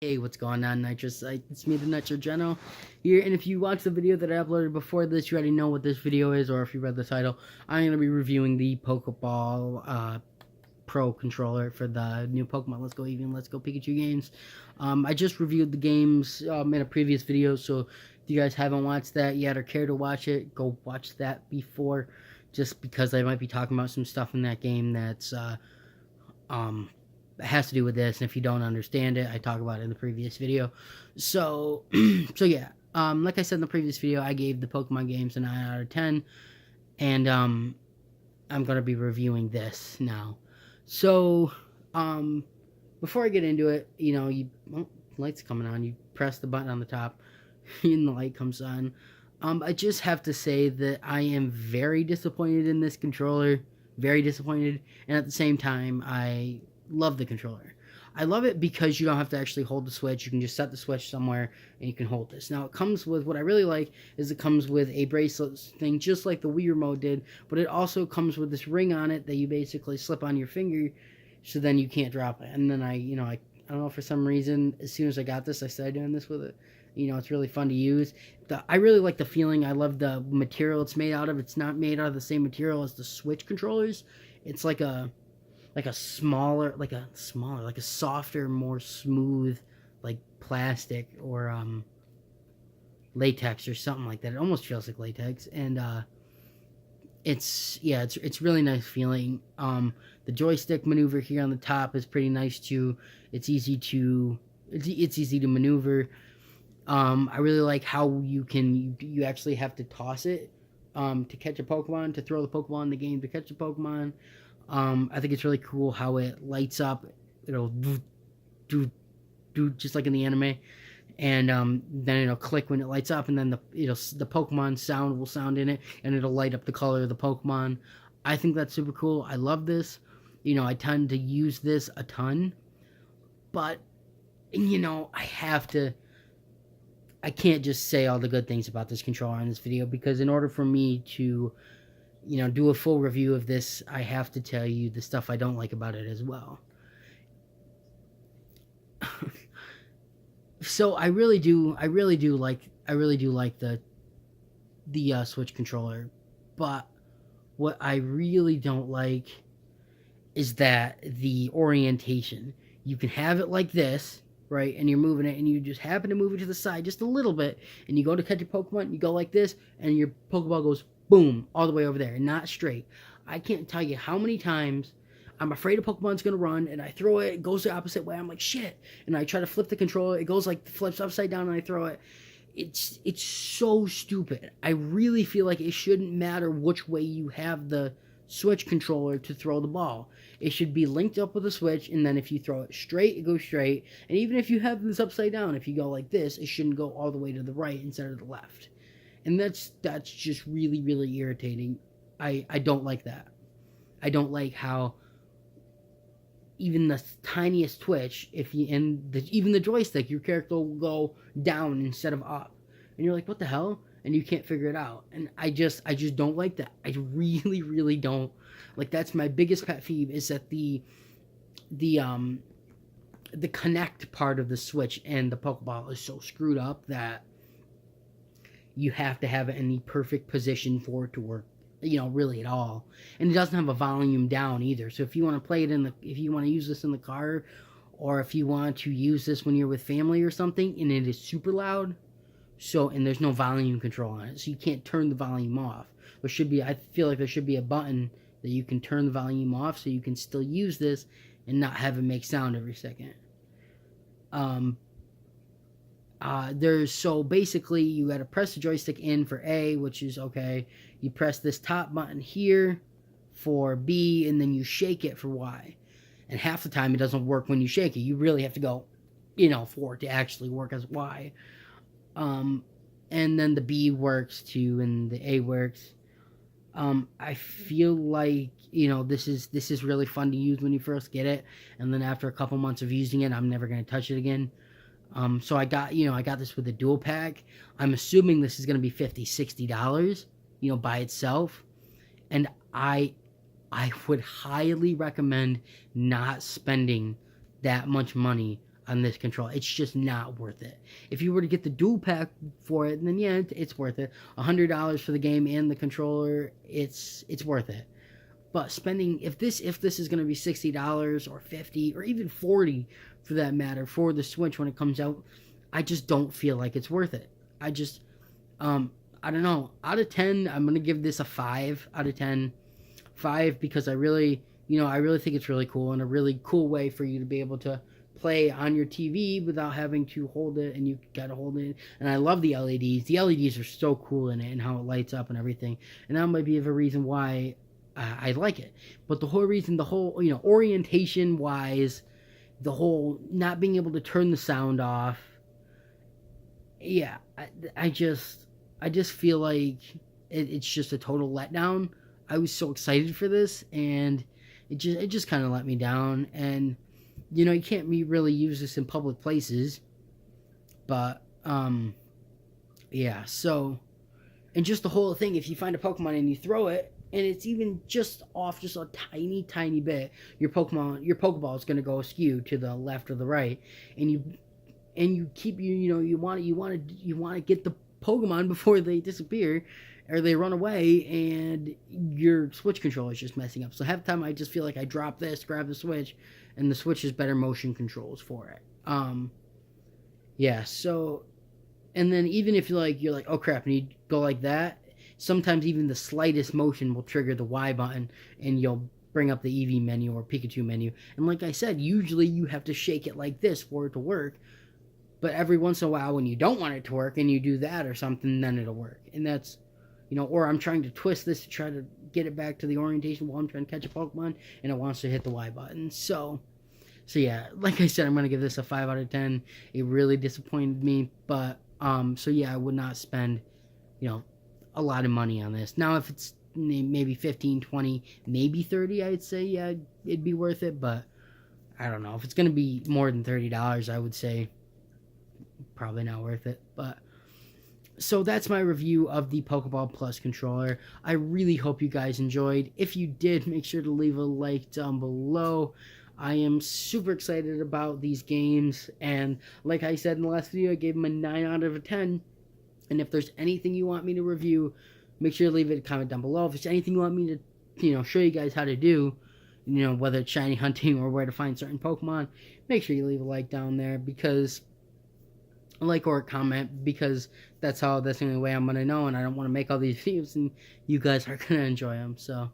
Hey, what's going on, NitroG? It's me, the NitroG here, and if you watched the video that I uploaded before this, you already know what this video is, or if you read the title, I'm going to be reviewing the Pokeball Pro controller for the new Pokemon Let's Go Eevee and Let's Go Pikachu games. I just reviewed the games in a previous video, so if you guys haven't watched that yet or care to watch it, go watch that before, just because I might be talking about some stuff in that game that's it has to do with this, and if you don't understand it, I talk about it in the previous video. So yeah, like I said in the previous video, I gave the Pokemon games a 9 out of 10, and I'm gonna be reviewing this now. So before I get into it, light's coming on. You press the button on the top, and the light comes on. I just have to say that I am very disappointed in this controller. Very disappointed, and at the same time, I love the controller. I love it because you don't have to actually hold the switch. You can just set the switch somewhere and you can hold this. Now it comes with, what I really like is it comes with a bracelet thing, just like the Wii Remote did, but it also comes with this ring on it that you basically slip on your finger, so then you can't drop it. And then I don't know, for some reason, as soon as I got this, I started doing this with it. It's really fun to use. I really like the feeling. I love the material it's made out of. It's not made out of the same material as the Switch controllers. It's like a smaller, like a softer, more smooth, like plastic or latex or something like that. It almost feels like latex, and it's really nice feeling. The joystick maneuver here on the top is pretty nice too. It's easy to maneuver. I really like how you actually have to toss it to catch a Pokemon, to throw the Pokeball in the game to catch a Pokemon. I think it's really cool how it lights up. It'll do just like in the anime, and then it'll click when it lights up, and then the Pokemon sound will sound in it, and it'll light up the color of the Pokemon. I think that's super cool. I love this. I tend to use this a ton, but I can't just say all the good things about this controller in this video, because in order for me to do a full review of this, I have to tell you the stuff I don't like about it as well. So I really do like the Switch controller, but what I really don't like is that the orientation. You can have it like this, right? And you're moving it, and you just happen to move it to the side just a little bit, and you go to catch a Pokemon, and you go like this, and your Pokeball goes boom all the way over there, and not straight. I can't tell you how many times I'm afraid a Pokemon's gonna run, and I throw it, it goes the opposite way. I'm like, shit. And I try to flip the controller, it goes like flips upside down, and I throw it. It's so stupid. I really feel like it shouldn't matter which way you have the Switch controller to throw the ball. It should be linked up with a Switch, and then if you throw it straight, it goes straight. And even if you have this upside down, if you go like this, it shouldn't go all the way to the right instead of the left. And that's just really, really irritating. I don't like that. I don't like how even the tiniest twitch, even the joystick, your character will go down instead of up, and you're like, what the hell? And you can't figure it out. And I just don't like that. I really, really don't. Like, that's my biggest pet peeve, is that the connect part of the Switch and the Pokeball is so screwed up that you have to have it in the perfect position for it to work, really at all. And it doesn't have a volume down either. So if you want to play it if you want to use this in the car, or if you want to use this when you're with family or something, and it is super loud, and there's no volume control on it, so you can't turn the volume off. I feel like there should be a button that you can turn the volume off, so you can still use this and not have it make sound every second. So basically you got to press the joystick in for A, which is okay. You press this top button here for B, and then you shake it for Y. And half the time it doesn't work when you shake it. You really have to go, for it to actually work as Y. And then the B works too, and the A works. I feel like, this is really fun to use when you first get it, and then after a couple months of using it, I'm never going to touch it again. So I got this with a dual pack. I'm assuming this is going to be $50-$60, by itself. And I would highly recommend not spending that much money on this controller. It's just not worth it. If you were to get the dual pack for it, then yeah, it's worth it. $100 for the game and the controller, it's worth it. But spending, if this is going to be $60 or $50 or even $40 for that matter for the Switch when it comes out, I just don't feel like it's worth it. I just I don't know. Out of 10, I'm gonna give this a 5 out of 10. 5 because I really think it's really cool and a really cool way for you to be able to play on your TV without having to hold it, and you gotta hold it. And I love the LEDs. The LEDs are so cool in it and how it lights up and everything. And that might be a reason why I like it. But the whole reason, orientation wise, the whole not being able to turn the sound off. Yeah, I just feel like it's just a total letdown. I was so excited for this, and it just kind of let me down. And you can't really use this in public places. But yeah. So, and just the whole thing, if you find a Pokemon and you throw it, and it's even just off just a tiny bit, your Pokeball is going to go askew to the left or the right, and you keep you want to get the Pokemon before they disappear or they run away, and your Switch controller is just messing up. So half the time I just feel like I drop this, grab the Switch, and the Switch has better motion controls for it. Yeah. So, and then even if you're like, oh crap, and you go like that, sometimes even the slightest motion will trigger the Y button, and you'll bring up the Eevee menu or Pikachu menu. And like I said, usually you have to shake it like this for it to work. But every once in a while, when you don't want it to work and you do that or something, then it'll work. And that's, or I'm trying to twist this to try to get it back to the orientation while I'm trying to catch a Pokemon, and it wants to hit the Y button. So yeah, like I said, I'm going to give this a 5 out of 10. It really disappointed me. But, so yeah, I would not spend, a lot of money on this. Now, if it's maybe 15, 20, maybe 30, I'd say, yeah, it'd be worth it. But I don't know. If it's going to be more than $30, I would say probably not worth it. But so that's my review of the Pokeball Plus controller. I really hope you guys enjoyed. If you did, make sure to leave a like down below. I am super excited about these games, and like I said in the last video, I gave them a 9 out of 10. And if there's anything you want me to review, make sure to leave it a comment down below. If there's anything you want me to show you guys how to do, whether it's shiny hunting or where to find certain Pokemon, make sure you leave a like down there, because like or a comment, because that's the only way I'm going to know, and I don't want to make all these videos and you guys are going to enjoy them. So,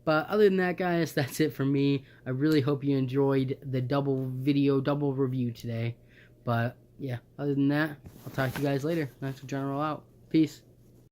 but other than that, guys, that's it for me. I really hope you enjoyed the double review today. But yeah, other than that, I'll talk to you guys later. Nitrogeneral out. Peace.